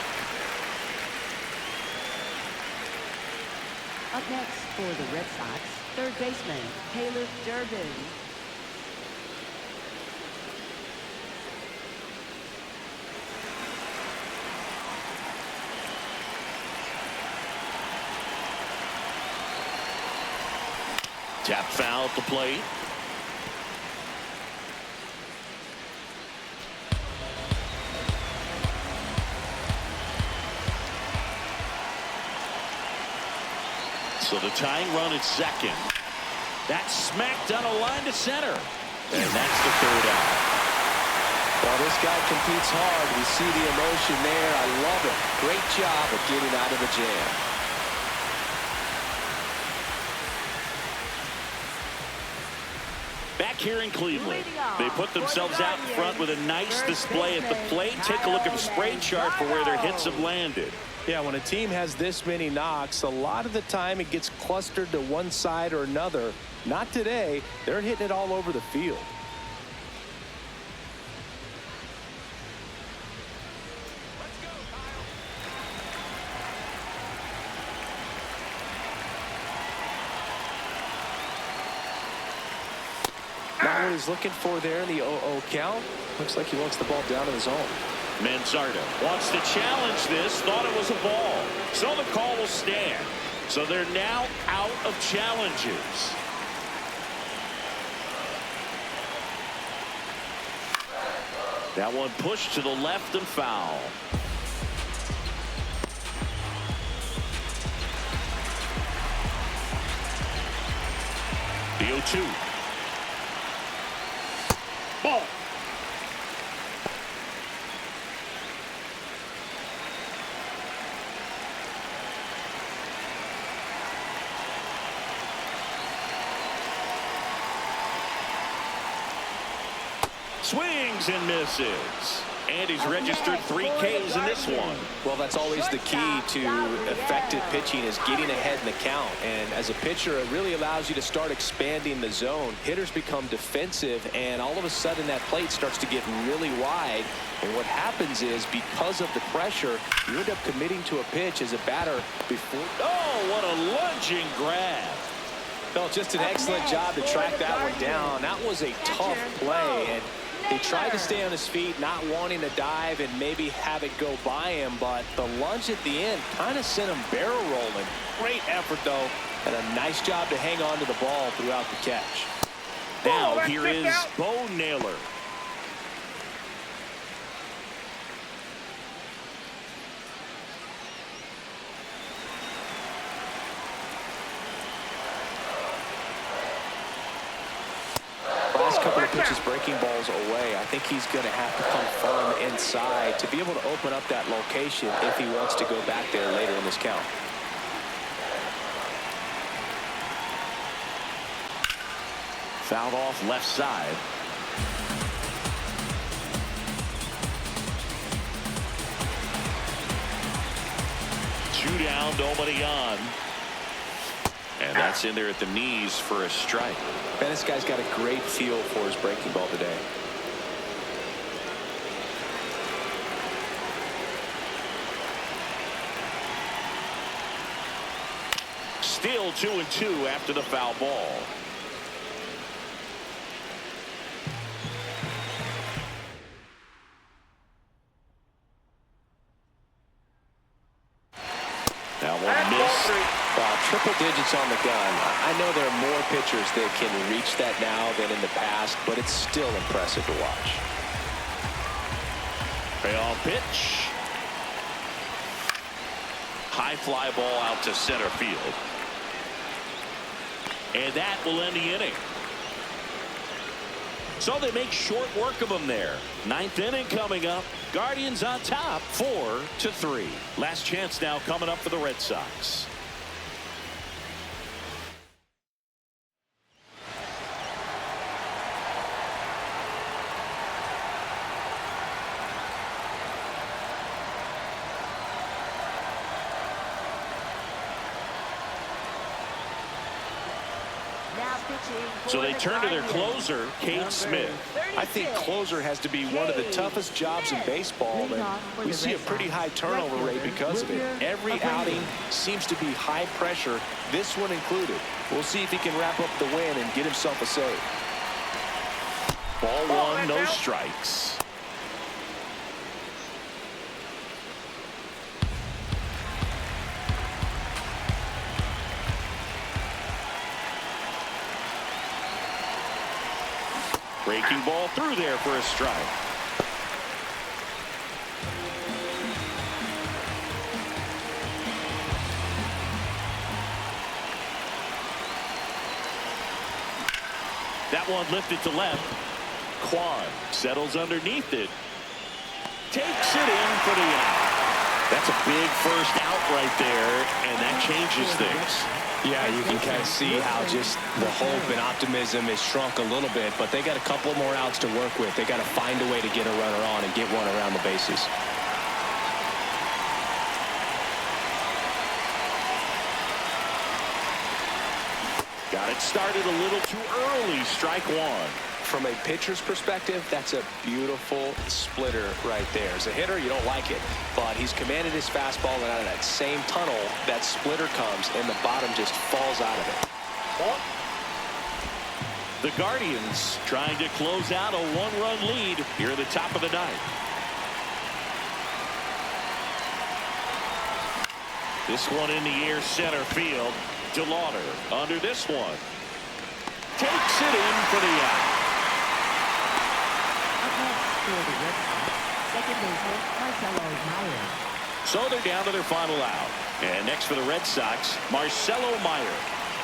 Speaker 2: Up next for the Red Sox, third baseman Taylor Durbin.
Speaker 1: Tap foul at the plate. So the tying run at second. That's smacked on a line to center. And that's the 3rd out.
Speaker 3: Well, this guy competes hard. We see the emotion there. I love it. Great job of getting out of the jam.
Speaker 1: Back here in Cleveland, they put themselves out in front with a nice display at the plate. Take a look at the spray chart for where their hits have landed.
Speaker 3: Yeah, when a team has this many knocks, a lot of the time it gets clustered to one side or another. Not today. They're hitting it all over the field. Not what he's looking for there in the 0-0 count. Looks like he wants the ball down in the zone.
Speaker 1: Manzardo wants to challenge this. Thought it was a ball. So the call will stand. So they're now out of challenges. That one pushed to the left and foul. The 0-2.
Speaker 4: Ball.
Speaker 1: Swings and misses. And he's registered 3 Ks in this one.
Speaker 3: Well, that's always the key to effective pitching, is getting ahead in the count. And as a pitcher, it really allows you to start expanding the zone. Hitters become defensive, and all of a sudden that plate starts to get really wide. And what happens is, because of the pressure, you end up committing to a pitch as a batter before.
Speaker 1: Oh, what a lunging grab.
Speaker 3: Well, just an excellent job to track that one down. That was a tough play, and he tried to stay on his feet, not wanting to dive and maybe have it go by him, but the lunge at the end kind of sent him barrel rolling. Great effort, though, and a nice job to hang on to the ball throughout the catch.
Speaker 1: Now here is Bo Naylor.
Speaker 3: couple of pitches breaking balls away. I think he's going to have to come firm inside to be able to open up that location if he wants to go back there later in this count.
Speaker 1: Fouled off left side. Two down, nobody on. And that's in there at the knees for a strike.
Speaker 3: Man, this guy's got a great feel for his breaking ball today.
Speaker 1: Still 2-2 after the foul ball. Now one miss.
Speaker 3: Triple digits on the gun. I know there are more pitchers that can reach that now than in the past, but it's still impressive to watch.
Speaker 1: Payoff pitch. High fly ball out to center field. And that will end the inning. So they make short work of them there. Ninth inning coming up. Guardians on top 4-3. Last chance now coming up for the Red Sox. So they turn to their closer, Cade Smith.
Speaker 3: I think closer has to be one of the toughest jobs in baseball, and we see a pretty high turnover rate because of it. Every outing seems to be high pressure, this one included. We'll see if he can wrap up the win and get himself a save.
Speaker 1: Ball one, no strikes. Breaking ball through there for a strike. That one lifted to left. Quan settles underneath it. Takes it in for the out. That's a big first out right there, and that changes things.
Speaker 3: Yeah, you can kind of see how just the hope and optimism is shrunk a little bit, but they got a couple more outs to work with. They got to find a way to get a runner on and get one around the bases.
Speaker 1: Got it started a little too early. Strike one.
Speaker 3: From a pitcher's perspective, that's a beautiful splitter right there. As a hitter, you don't like it, but he's commanded his fastball, and out of that same tunnel, that splitter comes, and the bottom just falls out of it.
Speaker 1: The Guardians trying to close out a one-run lead here at the top of the ninth. This one in the air, center field. DeLauder under this one. Takes it in for the out. So they're down to their final out. And next for the Red Sox, Marcelo Meyer.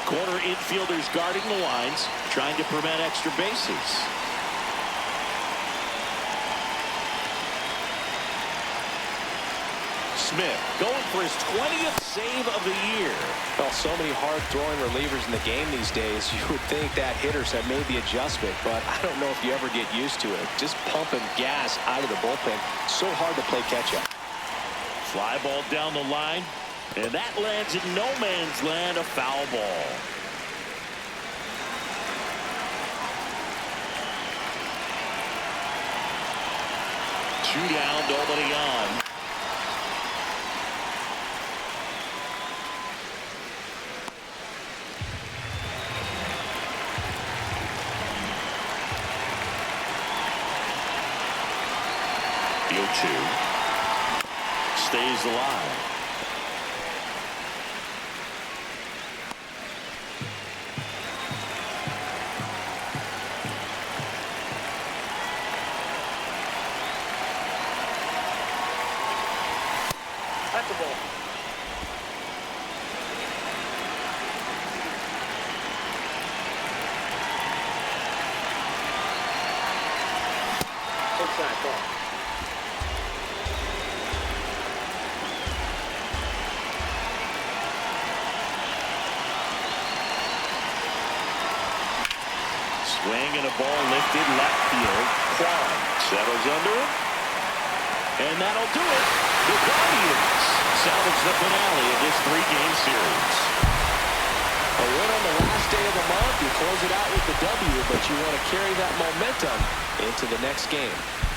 Speaker 1: Corner infielders guarding the lines, trying to prevent extra bases. Smith going for his 20th save of the year.
Speaker 3: Well, so many hard-throwing relievers in the game these days, you would think that hitters have made the adjustment, but I don't know if you ever get used to it. Just pumping gas out of the bullpen, so hard to play catch-up.
Speaker 1: Fly ball down the line, and that lands in no man's land, a foul ball. Two down, nobody on. The 0-2 stays alive.
Speaker 4: That's the ball. fastball.
Speaker 1: Swing and a ball lifted left field. Kwan settles under it. And that'll do it. The Guardians salvage the finale of this 3-game series.
Speaker 3: A win on the last day of the month. You close it out with the W, but you want to carry that momentum into the next game.